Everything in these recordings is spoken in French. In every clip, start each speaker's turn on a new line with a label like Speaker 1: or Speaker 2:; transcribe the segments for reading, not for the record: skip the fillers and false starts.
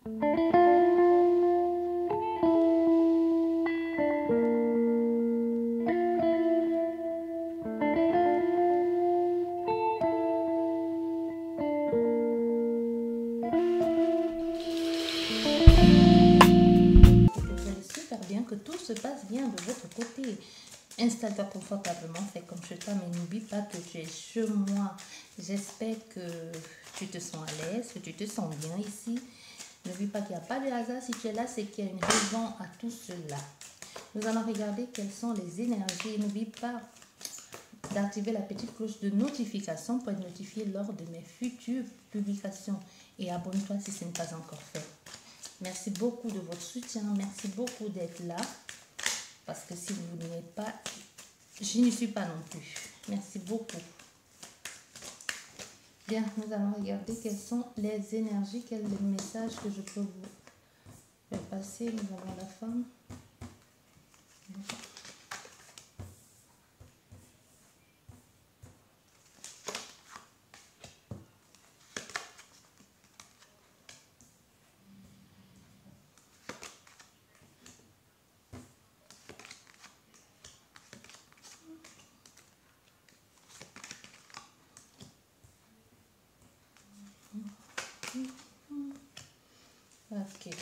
Speaker 1: Que tout se passe bien de votre côté. Installe-toi confortablement, fais comme chez toi, mais n'oublie pas que tu es chez moi. J'espère que tu te sens à l'aise, que tu te sens bien ici. N'oublie pas qu'il n'y a pas de hasard. Si tu es là, c'est qu'il y a une raison à tout cela. Nous allons regarder quelles sont les énergies. N'oublie pas d'activer la petite cloche de notification pour être notifié lors de mes futures publications. Et abonne-toi si ce n'est pas encore fait. Merci beaucoup de votre soutien. Merci beaucoup d'être là. Parce que si vous n'êtes pas, je n'y suis pas non plus. Merci beaucoup. Bien, nous allons regarder quelles sont les énergies, quel est le message que je peux vous faire passer. Nous avons la femme. Ok,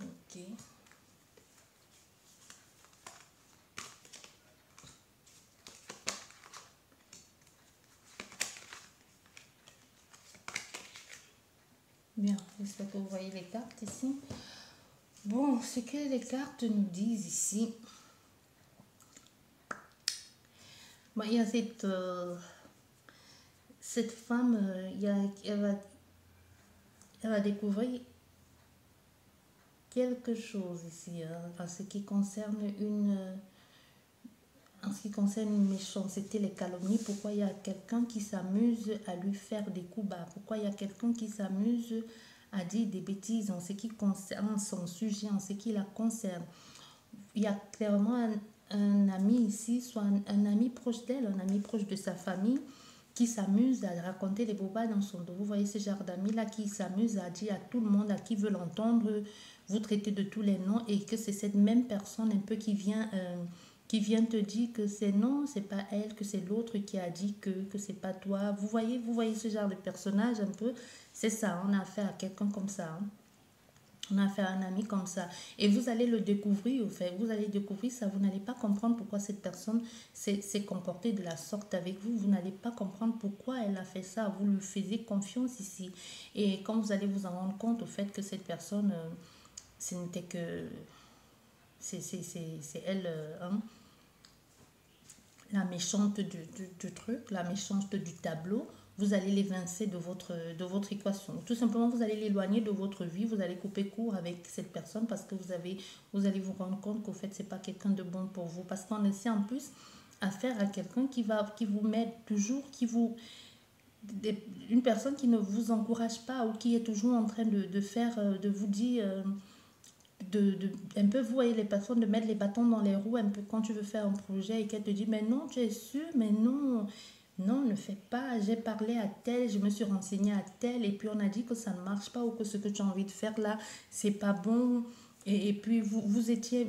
Speaker 1: ok. Bien, j'espère que vous voyez les cartes ici. Bon, ce que les cartes nous disent ici. Bon, il y a cette femme, elle va découvrir quelque chose ici, en ce qui concerne une méchanceté, les calomnies. Pourquoi il y a quelqu'un qui s'amuse à lui faire des coups bas? Pourquoi il y a quelqu'un qui s'amuse à dire des bêtises en ce qui concerne son sujet, en ce qui la concerne? Il y a clairement un ami ici, soit un ami proche d'elle, un ami proche de sa famille, qui s'amuse à raconter les bobas dans son dos. Vous voyez ce genre d'amis-là qui s'amuse à dire à tout le monde, à qui veut l'entendre, vous traitez de tous les noms, et que c'est cette même personne un peu qui vient te dire que c'est non, c'est pas elle, que c'est l'autre qui a dit que c'est pas toi. Vous voyez ce genre de personnage un peu. C'est ça, on a affaire à quelqu'un comme ça. Hein. On a affaire à un ami comme ça. Et vous allez le découvrir, au fait. Vous allez découvrir ça. Vous n'allez pas comprendre pourquoi cette personne s'est comportée de la sorte avec vous. Vous n'allez pas comprendre pourquoi elle a fait ça. Vous lui faisiez confiance ici. Et quand vous allez vous en rendre compte, au fait que cette personne, ce n'était que... C'est elle, hein, la méchante du truc, la méchante du tableau. Vous allez l'évincer de votre équation. Tout simplement, vous allez l'éloigner de votre vie. Vous allez couper court avec cette personne parce que vous allez vous rendre compte qu'au fait, c'est pas quelqu'un de bon pour vous. Parce qu'on essaie en plus affaire à quelqu'un qui vous met toujours, une personne qui ne vous encourage pas ou qui est toujours en train de faire, de vous dire... un peu, vous voyez les personnes, de mettre les bâtons dans les roues un peu quand tu veux faire un projet et qu'elle te dit mais non, tu es sûr, mais non, non, ne fais pas, j'ai parlé à tel, je me suis renseignée à tel et puis on a dit que ça ne marche pas ou que ce que tu as envie de faire là, c'est pas bon. Et puis vous étiez,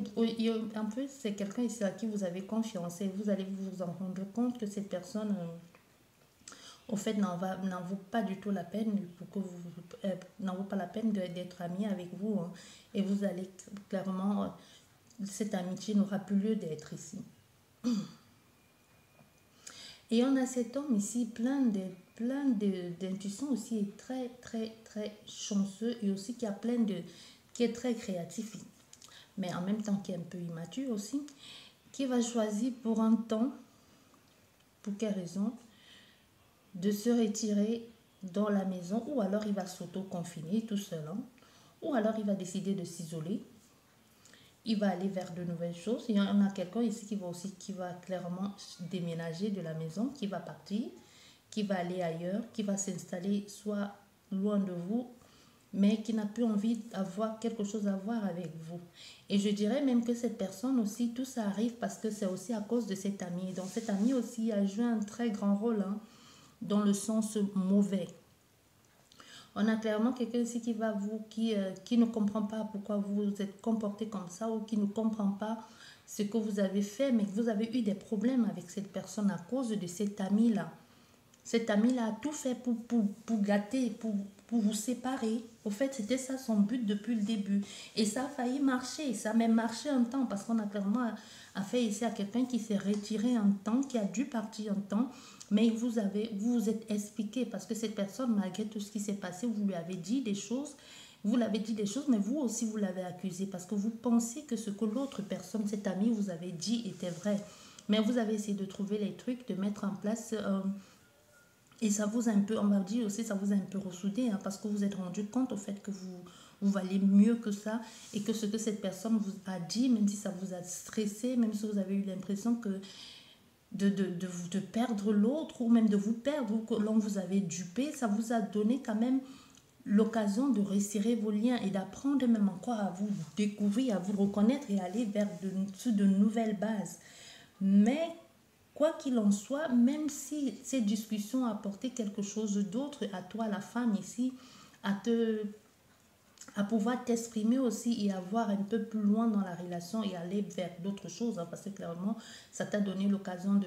Speaker 1: un peu, c'est quelqu'un ici à qui vous avez confiance et vous allez vous en rendre compte que cette personne... au fait, n'en vaut pas du tout la peine pour que vous n'en vaut pas la peine d'être ami avec vous. Hein. Et vous allez clairement, cette amitié n'aura plus lieu d'être ici. Et on a cet homme ici plein d'intuition aussi, et très très très chanceux et aussi qui est très créatif, mais en même temps qui est un peu immature aussi, qui va choisir pour un temps, pour quelle raison, de se retirer dans la maison, ou alors il va s'auto-confiner tout seul, hein, ou alors il va décider de s'isoler, il va aller vers de nouvelles choses. Il y en a quelqu'un ici qui va clairement déménager de la maison, qui va partir, qui va aller ailleurs, qui va s'installer soit loin de vous, mais qui n'a plus envie d'avoir quelque chose à voir avec vous. Et je dirais même que cette personne aussi, tout ça arrive parce que c'est aussi à cause de cet ami. Donc cet ami aussi a joué un très grand rôle, hein, dans le sens mauvais. On a clairement quelqu'un ici qui va vous, qui ne comprend pas pourquoi vous vous êtes comporté comme ça ou qui ne comprend pas ce que vous avez fait, mais que vous avez eu des problèmes avec cette personne à cause de cet ami-là. Cet ami-là a tout fait pour gâter, pour vous séparer. Au fait, c'était ça son but depuis le début. Et ça a failli marcher. Ça a même marché un temps parce qu'on a clairement affaire ici à quelqu'un qui s'est retiré un temps, qui a dû partir un temps. Mais vous vous êtes expliqué parce que cette personne, malgré tout ce qui s'est passé, vous lui avez dit des choses. Vous l'avez dit des choses, mais vous aussi, vous l'avez accusé parce que vous pensez que ce que l'autre personne, cet ami, vous avait dit était vrai. Mais vous avez essayé de trouver les trucs, de mettre en place... et ça vous a un peu, on va dire aussi, ça vous a un peu ressoudé, hein, parce que vous vous êtes rendu compte au fait que vous valez mieux que ça et que ce que cette personne vous a dit, même si ça vous a stressé, même si vous avez eu l'impression que de perdre l'autre ou même de vous perdre ou que l'on vous avait dupé, ça vous a donné quand même l'occasion de resserrer vos liens et d'apprendre même encore à vous découvrir, à vous reconnaître et aller vers de nouvelles bases. Mais quoi qu'il en soit, même si ces discussions apportaient quelque chose d'autre à toi, la femme ici, à pouvoir t'exprimer aussi et à voir un peu plus loin dans la relation et aller vers d'autres choses, hein, parce que clairement, ça t'a donné l'occasion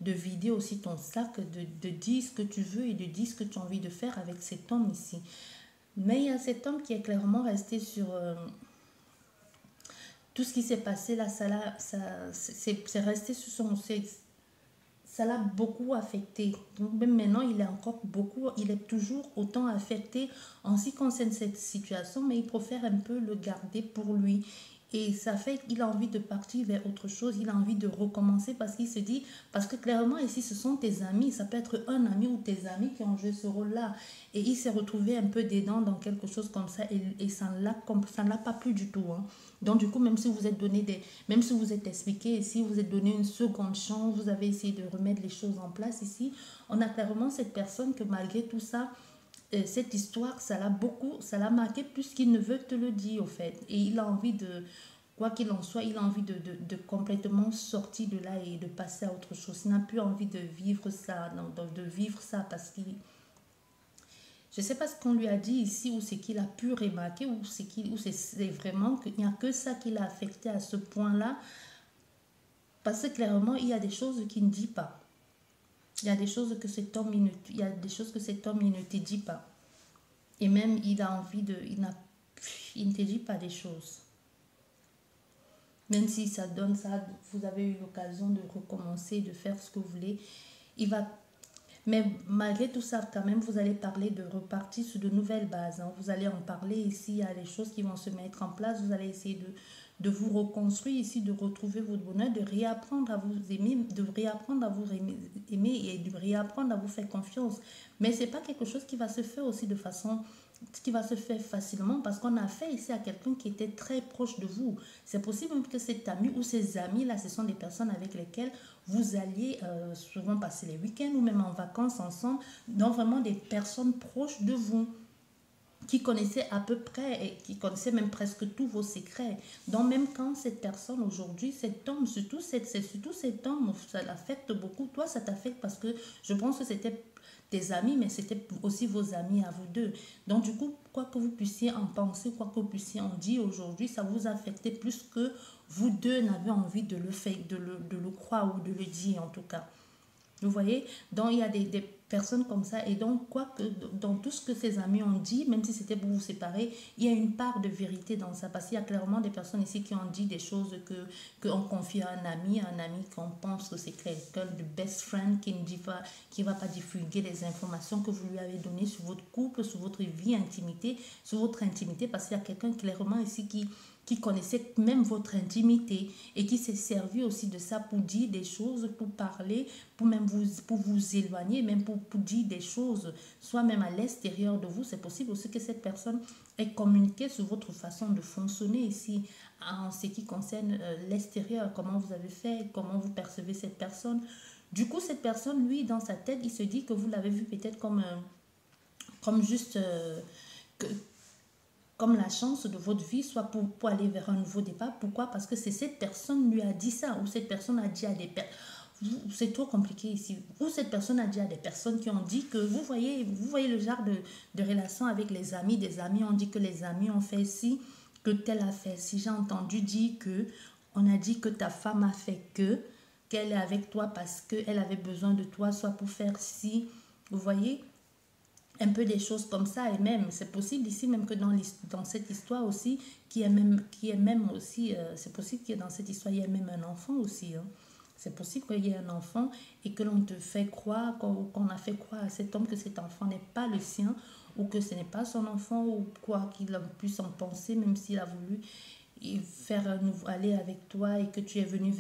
Speaker 1: de vider aussi ton sac, de dire ce que tu veux et de dire ce que tu as envie de faire avec cet homme ici. Mais il y a cet homme qui est clairement resté sur... tout ce qui s'est passé là, c'est resté sur son... Ça l'a beaucoup affecté. Donc même maintenant, il est encore beaucoup, il est toujours autant affecté en ce qui concerne cette situation, mais il préfère un peu le garder pour lui. Et ça fait qu'il a envie de partir vers autre chose, il a envie de recommencer parce qu'il se dit, parce que clairement ici ce sont tes amis, ça peut être un ami ou tes amis qui ont joué ce rôle-là. Et il s'est retrouvé un peu dedans dans quelque chose comme ça et ça ne l'a pas plu du tout. Hein. Donc du coup, même si vous êtes donné même si vous êtes expliqué, si vous êtes donné une seconde chance, vous avez essayé de remettre les choses en place ici, on a clairement cette personne que malgré tout ça, cette histoire, ça l'a marqué plus qu'il ne veut te le dire au fait. Et il a envie de, quoi qu'il en soit, il a envie de complètement sortir de là et de passer à autre chose. Il n'a plus envie de vivre ça, non, de vivre ça parce qu'il... Je ne sais pas ce qu'on lui a dit ici ou ce qu'il a pu remarquer ou c'est vraiment qu'il n'y a que ça qui l'a affecté à ce point-là. Parce que clairement, il y a des choses qu'il ne dit pas. Il y a des choses que cet homme, il y a des choses que cet homme, il ne te dit pas. Et même, il a envie de... Il ne te dit pas des choses. Même si ça donne ça, vous avez eu l'occasion de recommencer, de faire ce que vous voulez. Il va... Mais malgré tout ça, quand même, vous allez parler de repartir sur de nouvelles bases. Hein. Vous allez en parler ici, il y a des choses qui vont se mettre en place. Vous allez essayer de vous reconstruire ici, de retrouver votre bonheur, de réapprendre à vous aimer, de réapprendre à vous aimer et de réapprendre à vous faire confiance. Mais ce n'est pas quelque chose qui va se faire aussi de façon... qui va se faire facilement parce qu'on a fait ici à quelqu'un qui était très proche de vous. C'est possible que cet ami ou ces amis-là, ce sont des personnes avec lesquelles vous alliez souvent passer les week-ends ou même en vacances ensemble, donc vraiment des personnes proches de vous qui connaissaient à peu près et qui connaissaient même presque tous vos secrets. Donc même quand cette personne aujourd'hui, cet homme, c'est surtout cet homme, ça l'affecte beaucoup. Toi, ça t'affecte parce que je pense que c'était tes amis, mais c'était aussi vos amis à vous deux. Donc du coup, quoi que vous puissiez en penser, quoi que vous puissiez en dire aujourd'hui, ça vous affectait plus que vous deux n'avez envie de le faire, de le croire ou de le dire en tout cas. Vous voyez? Donc, il y a des personnes comme ça. Et donc, quoi que dans tout ce que ses amis ont dit, même si c'était pour vous séparer, il y a une part de vérité dans ça. Parce qu'il y a clairement des personnes ici qui ont dit des choses qu'on confie à un ami qu'on pense que c'est quelqu'un de best friend qui ne dit pas, qui ne va pas divulguer les informations que vous lui avez données sur votre couple, sur votre vie intimité, sur votre intimité. Parce qu'il y a quelqu'un clairement ici qui connaissait même votre intimité et qui s'est servi aussi de ça pour dire des choses, pour parler, pour vous éloigner, même pour dire des choses, soit même à l'extérieur de vous. C'est possible aussi que cette personne ait communiqué sur votre façon de fonctionner ici en ce qui concerne l'extérieur, comment vous avez fait, comment vous percevez cette personne. Du coup, cette personne, lui, dans sa tête, il se dit que vous l'avez vu peut-être comme juste... que, comme la chance de votre vie, soit pour aller vers un nouveau départ. Pourquoi? Parce que c'est cette personne lui a dit ça, ou cette personne a dit à des personnes. c'est trop compliqué ici. Ou cette personne a dit à des personnes qui ont dit que, vous voyez le genre de relation avec les amis. Des amis ont dit que les amis ont fait ci, que tel a fait ci. J'ai entendu dire que, on a dit que ta femme a fait qu'elle est avec toi parce qu'elle avait besoin de toi, soit pour faire ci. Vous voyez? Un peu des choses comme ça. Et même, c'est possible ici, même que dans cette histoire aussi, qui est même aussi, c'est possible que dans cette histoire, il y ait même un enfant aussi. Hein. C'est possible qu'il y ait un enfant et que l'on te fait croire, qu'on a fait croire à cet homme que cet enfant n'est pas le sien ou que ce n'est pas son enfant ou quoi qu'il puisse en penser, même s'il a voulu faire aller avec toi et que tu es revenir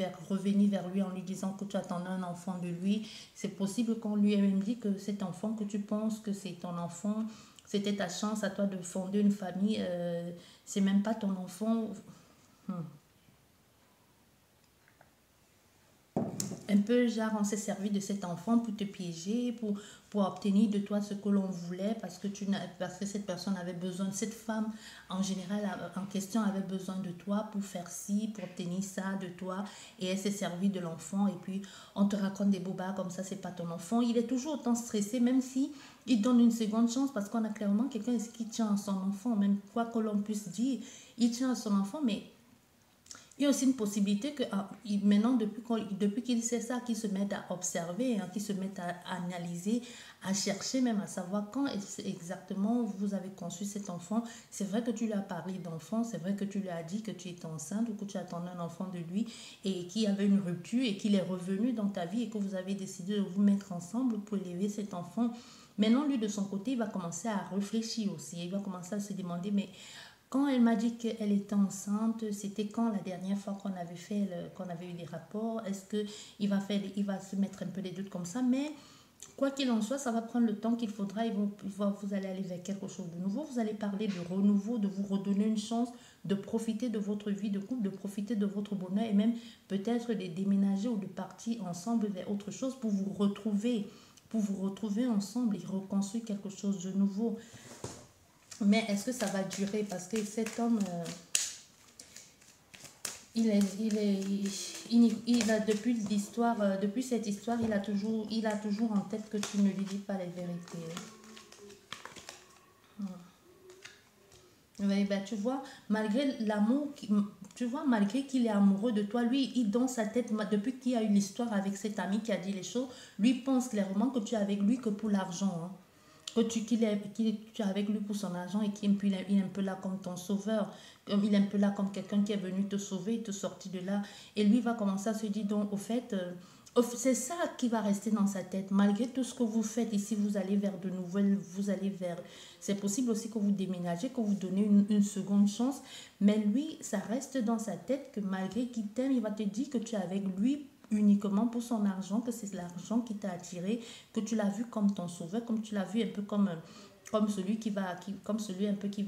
Speaker 1: vers lui en lui disant que tu attendais un enfant de lui. C'est possible qu'on lui ait même dit que cet enfant que tu penses que c'est ton enfant, c'était ta chance à toi de fonder une famille, c'est même pas ton enfant. Un peu genre on s'est servi de cet enfant pour te piéger, pour obtenir de toi ce que l'on voulait parce que cette personne avait besoin, cette femme en général en question avait besoin de toi pour faire ci, pour obtenir ça de toi et elle s'est servie de l'enfant et puis on te raconte des bobards comme ça, c'est pas ton enfant. Il est toujours autant stressé même si il donne une seconde chance parce qu'on a clairement quelqu'un qui tient à son enfant, même quoi que l'on puisse dire, il tient à son enfant mais il y a aussi une possibilité que maintenant, depuis qu'il sait ça, qu'il se mette à observer, hein, qu'il se mette à analyser, à chercher même à savoir quand exactement vous avez conçu cet enfant. C'est vrai que tu lui as parlé d'enfant, c'est vrai que tu lui as dit que tu étais enceinte ou que tu attendais un enfant de lui et qu'il y avait une rupture et qu'il est revenu dans ta vie et que vous avez décidé de vous mettre ensemble pour élever cet enfant. Maintenant, lui, de son côté, il va commencer à réfléchir aussi. Il va commencer à se demander, mais quand elle m'a dit qu'elle était enceinte, c'était quand la dernière fois qu'on avait eu des rapports? Est-ce que il va se mettre un peu des doutes comme ça? Mais quoi qu'il en soit, ça va prendre le temps qu'il faudra. Vous allez aller vers quelque chose de nouveau. Vous allez parler de renouveau, de vous redonner une chance, de profiter de votre vie de couple, de profiter de votre bonheur et même peut-être de déménager ou de partir ensemble vers autre chose pour vous retrouver ensemble et reconstruire quelque chose de nouveau. Mais est-ce que ça va durer? Parce que cet homme, il a depuis l'histoire, depuis cette histoire, il a toujours en tête que tu ne lui dis pas les vérités. Oui, ben, tu vois, malgré l'amour, malgré qu'il est amoureux de toi, lui, dans sa tête, depuis qu'il y a eu l'histoire avec cet ami qui a dit les choses, lui pense clairement que tu es avec lui que pour l'argent. Hein. Que tu es avec lui pour son argent et qu'il est un peu là comme ton sauveur. Il est un peu là comme quelqu'un qui est venu te sauver et te sortir de là. Et lui va commencer à se dire, donc, au fait, c'est ça qui va rester dans sa tête. Malgré tout ce que vous faites ici, vous allez vers de nouvelles, c'est possible aussi que vous déménagez, que vous donnez une seconde chance. Mais lui, ça reste dans sa tête que malgré qu'il t'aime, il va te dire que tu es avec lui uniquement pour son argent, que c'est l'argent qui t'a attiré, que tu l'as vu comme ton sauveur, comme tu l'as vu un peu comme celui un peu qui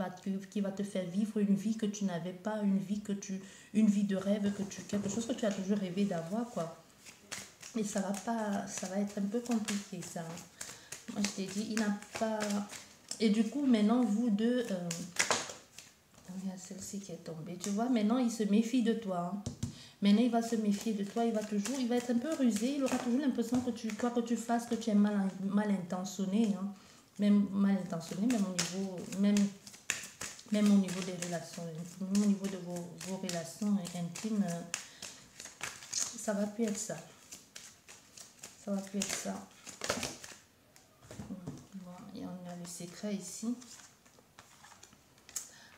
Speaker 1: va te faire vivre une vie que tu n'avais pas, une vie de rêve, quelque chose que tu as toujours rêvé d'avoir, quoi. Et ça va être un peu compliqué, ça. Moi, je t'ai dit, il n'a pas... Et du coup, maintenant, vous deux... Il y a celle-ci qui est tombée. Tu vois, maintenant, il se méfie de toi. Hein. Maintenant, il va se méfier de toi. Il va être un peu rusé. Il aura toujours l'impression que quoi que tu fasses, que tu es mal intentionné. Hein. Même mal intentionné, même au niveau des relations, même au niveau de vos relations intimes. Ça va plus être ça. Ça va plus être ça. Bon, et on a le secret ici.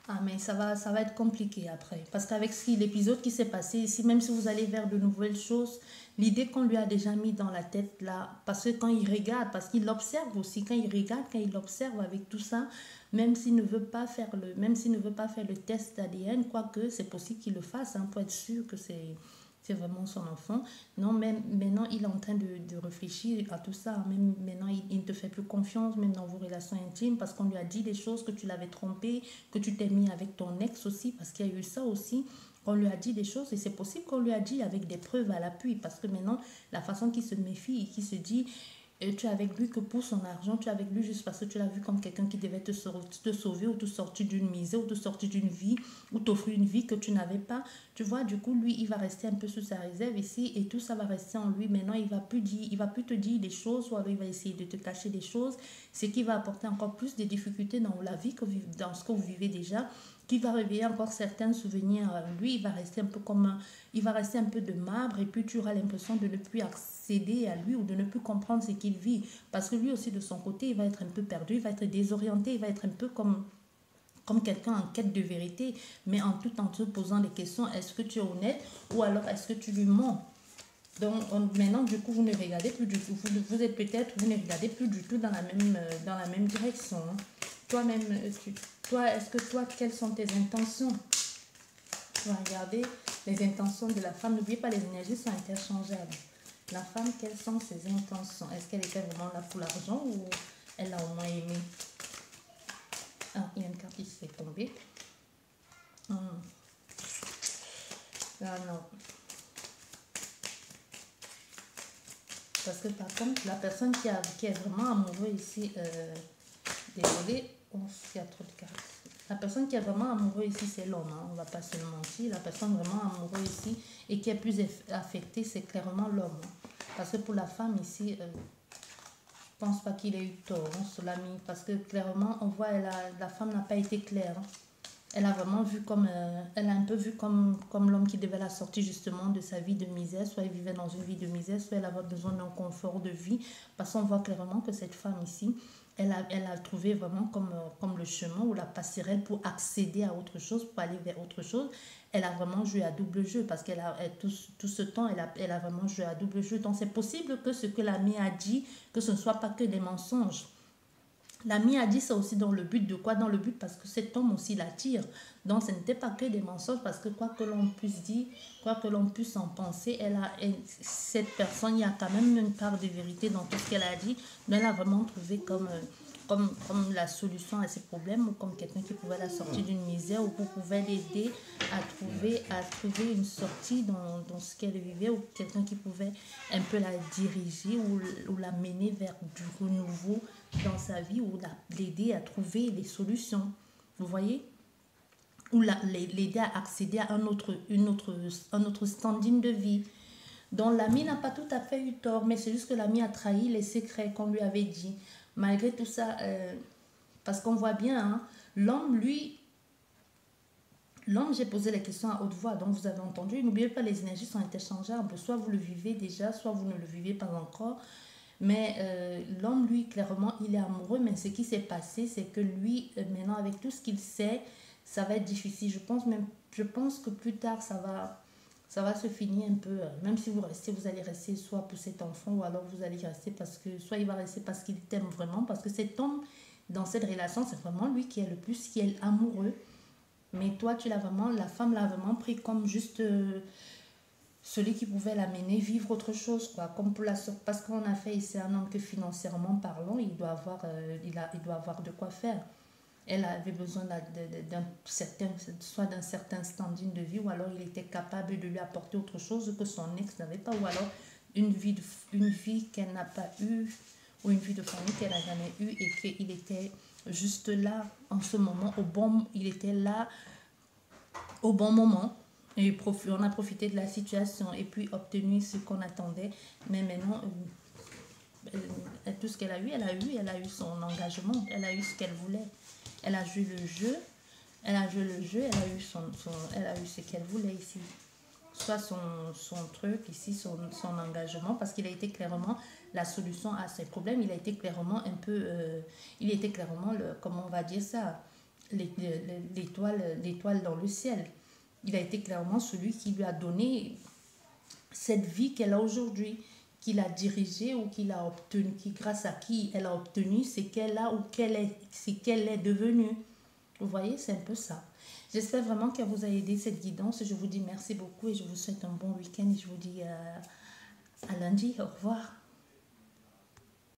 Speaker 1: Ah, mais ça va être compliqué après. Parce qu'avec l'épisode qui s'est passé ici, même si vous allez vers de nouvelles choses, l'idée qu'on lui a déjà mis dans la tête là, parce que quand il regarde, parce qu'il l'observe aussi, quand il observe avec tout ça, même s'il ne veut pas faire le test d'ADN, quoique c'est possible qu'il le fasse, hein, pour être sûr que c'est vraiment son enfant. Non, même maintenant, il est en train de réfléchir à tout ça. Même maintenant, il ne te fait plus confiance, même dans vos relations intimes, parce qu'on lui a dit des choses, que tu l'avais trompé, que tu t'es mis avec ton ex aussi, parce qu'il y a eu ça aussi. On lui a dit des choses, et c'est possible qu'on lui a dit avec des preuves à l'appui, parce que maintenant, la façon qu'il se méfie et qu'il se dit, Et tu es avec lui que pour son argent, tu es avec lui juste parce que tu l'as vu comme quelqu'un qui devait te sauver ou te sortir d'une misère ou te sortir d'une vie ou t'offrir une vie que tu n'avais pas. Tu vois, du coup, lui, il va rester un peu sous sa réserve ici et tout ça va rester en lui. Maintenant, il va plus te dire des choses ou alors il va essayer de te cacher des choses, ce qui va apporter encore plus de difficultés dans la vie, dans ce que vous vivez déjà, qui va réveiller encore certains souvenirs. Lui, il va rester un peu comme il va rester un peu de marbre et puis tu auras l'impression de ne plus accéder à lui ou de ne plus comprendre ce qu'il vit. Parce que lui aussi, de son côté, il va être un peu perdu, il va être désorienté, il va être un peu comme quelqu'un en quête de vérité, mais en te posant des questions, est-ce que tu es honnête ou alors est-ce que tu lui mens? Donc maintenant, du coup, vous ne regardez plus du tout. Vous êtes peut-être, vous ne regardez plus du tout dans la même direction. Hein. Toi-même, est-ce que toi, quelles sont tes intentions? Tu vas regarder les intentions de la femme. N'oubliez pas, les énergies sont interchangeables. La femme, quelles sont ses intentions? Est-ce qu'elle était vraiment là pour l'argent ou elle a au moins aimé? Ah, il y a une carte qui s'est tombée. Ah non. Parce que par contre, la personne qui est vraiment amoureuse ici, désolé, il y a trop de cartes. La personne qui est vraiment amoureuse ici, c'est l'homme, hein, on ne va pas se mentir. La personne vraiment amoureuse ici et qui est plus affectée, c'est clairement l'homme. Hein. Parce que pour la femme ici, je ne pense pas qu'il ait eu tort, hein, cela mis. Parce que clairement, on voit, la femme n'a pas été claire. Hein. Elle a vraiment vu comme, elle a un peu vu comme l'homme qui devait la sortir justement de sa vie de misère. Soit elle vivait dans une vie de misère, soit elle avait besoin d'un confort de vie. Parce qu'on voit clairement que cette femme ici, elle a trouvé vraiment comme le chemin ou la passerelle pour accéder à autre chose, pour aller vers autre chose. Elle a vraiment joué à double jeu parce tout ce temps, elle a vraiment joué à double jeu. Donc c'est possible que ce que l'ami a dit, que ce ne soit pas que des mensonges. L'ami a dit ça aussi dans le but de quoi? Dans le but parce que cet homme aussi l'attire. Donc ce n'était pas que des mensonges parce que quoi que l'on puisse dire, quoi que l'on puisse en penser, cette personne, il y a quand même une part de vérité dans tout ce qu'elle a dit. Mais elle a vraiment trouvé comme la solution à ses problèmes ou comme quelqu'un qui pouvait la sortir d'une misère ou qui pouvait l'aider à trouver une sortie dans ce qu'elle vivait ou quelqu'un qui pouvait un peu la diriger ou la mener vers du renouveau dans sa vie ou l'aider à trouver des solutions. Vous voyez? Ou l'aider à accéder à un autre standing de vie. Donc l'ami n'a pas tout à fait eu tort, mais c'est juste que l'ami a trahi les secrets qu'on lui avait dit. Malgré tout ça, parce qu'on voit bien, hein, l'homme, j'ai posé la question à haute voix, donc vous avez entendu. N'oubliez pas, les énergies sont interchangeables. Soit vous le vivez déjà, soit vous ne le vivez pas encore. Mais l'homme, lui, clairement, il est amoureux. Mais ce qui s'est passé, c'est que lui, maintenant, avec tout ce qu'il sait, ça va être difficile. Je pense que plus tard, ça va se finir un peu. Même si vous allez rester soit pour cet enfant ou alors vous allez rester soit il va rester parce qu'il t'aime vraiment. Parce que cet homme, dans cette relation, c'est vraiment lui qui est amoureux. Mais toi, la femme l'a vraiment pris comme juste celui qui pouvait l'amener vivre autre chose, quoi. Comme parce qu'on a fait ici un homme que financièrement parlant, il doit avoir de quoi faire. Elle avait besoin soit d'un certain standing de vie, ou alors il était capable de lui apporter autre chose que son ex n'avait pas, ou alors une vie qu'elle n'a pas eue, ou une vie de famille qu'elle n'a jamais eue, et qu'il était juste là en ce moment, il était là au bon moment. Et on a profité de la situation et puis obtenu ce qu'on attendait. Mais maintenant, tout ce qu'elle a eu, elle a eu son engagement, elle a eu ce qu'elle voulait. Elle a joué le jeu, elle a eu ce qu'elle voulait ici. Soit son truc ici, son engagement, parce qu'il a été clairement la solution à ses problèmes. Il a été clairement comment on va dire ça, l'étoile dans le ciel. Il a été clairement celui qui lui a donné cette vie qu'elle a aujourd'hui, qu'il a dirigée ou qu'il a obtenu, grâce à qui elle a obtenu ce qu'elle a ou ce qu'elle est devenue. Vous voyez, c'est un peu ça. J'espère vraiment qu'elle vous a aidé cette guidance. Je vous dis merci beaucoup et je vous souhaite un bon week-end. Et je vous dis à lundi. Au revoir.